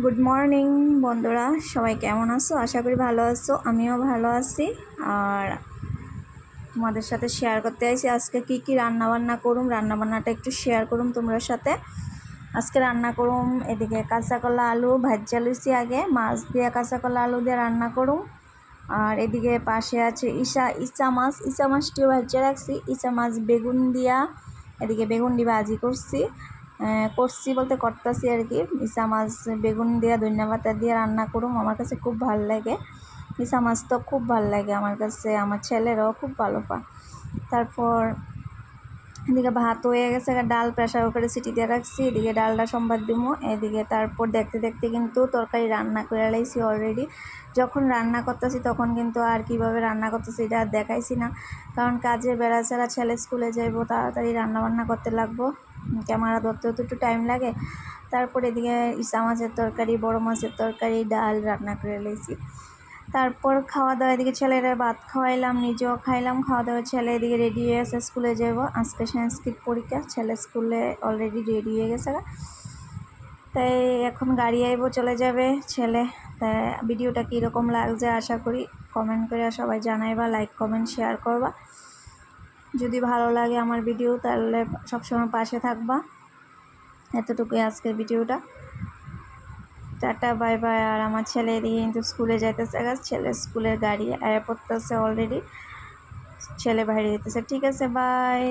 Good morning বন্ধুরা, সবাই কেমন আছো? আশা করি ভালো আছো। আমিও ভালো আছি। আর তোমাদের সাথে শেয়ার করতে আইছি আজকে কি রান্না বান্না করুম। রান্নাবান্নাটা একটু শেয়ার করুম তোমার সাথে। আজকে রান্না করুম এদিকে কাঁচা কলা আলু ভাজা লইছি, আগে মাছ দিয়ে কাঁচা কলা আলু দিয়ে রান্না করুম। আর এদিকে পাশে আছে ইচা মাছটিও ভাজা রাখছি। ইচা মাছ বেগুন দিয়া, এদিকে বেগুন দিয়ে ভাজি করছি বলতে করতেছি আর কি। ইচা মাছ বেগুন দিয়া ধনিয়া পাতা দিয়ে রান্না করুম। আমার কাছে খুব ভালো লাগে ইচা মাছ, তো খুব ভালো লাগে আমার কাছে, আমার ছেলেরাও খুব ভালো পায়। তারপর এদিকে ভাত হয়ে গেছে, ডাল প্রেশার কুকারে সিটি দিয়ে রাখছি, এদিকে ডালটা সম্বাদ দিমো। এদিকে তারপর দেখতে দেখতে কিন্তু তরকারি রান্না করে লাইছি অলরেডি। যখন রান্না করতেছি তখন কিন্তু আর কিভাবে রান্না করতেছি এটা আর দেখাইছি না, কারণ কাজে বেড়া ছাড়া ছেলে স্কুলে যাইবো, তাড়াতাড়ি রান্না বান্না করতে লাগবো, ক্যামেরা ধরতেও তো একটু টাইম লাগে। তারপর এদিকে ইচা মাছের তরকারি, বড় মাছের তরকারি, ডাল রান্না করে লাইছি। তারপর খাওয়া দাওয়া, এদিকে ছেলেরা ভাত খাওয়াইলাম, নিজেও খাইলাম। খাওয়া দাওয়া ছেলে এদিকে রেডি হয়ে গেছে, স্কুলে যাব। আজকে সংস্কৃত পরীক্ষা, ছেলে স্কুলে অলরেডি রেডি হয়ে গেছে। তাই এখন গাড়ি আইব, চলে যাবে ছেলে। তাই ভিডিওটা কীরকম লাগছে আশা করি কমেন্ট করে সবাই জানাইবা, লাইক কমেন্ট শেয়ার করবা। যদি ভালো লাগে আমার ভিডিও তাহলে সবসময় পাশে থাকবা। এতটুকুই আজকের ভিডিওটা। Tata bye bye. আর আমার ছেলে এদিকে কিন্তু স্কুলে যাইতেছে, ছেলে স্কুলের গাড়ি আয়া পড়তেছে অলরেডি, ছেলে বাইরে যেতেছে। ঠিক আছে, বাই।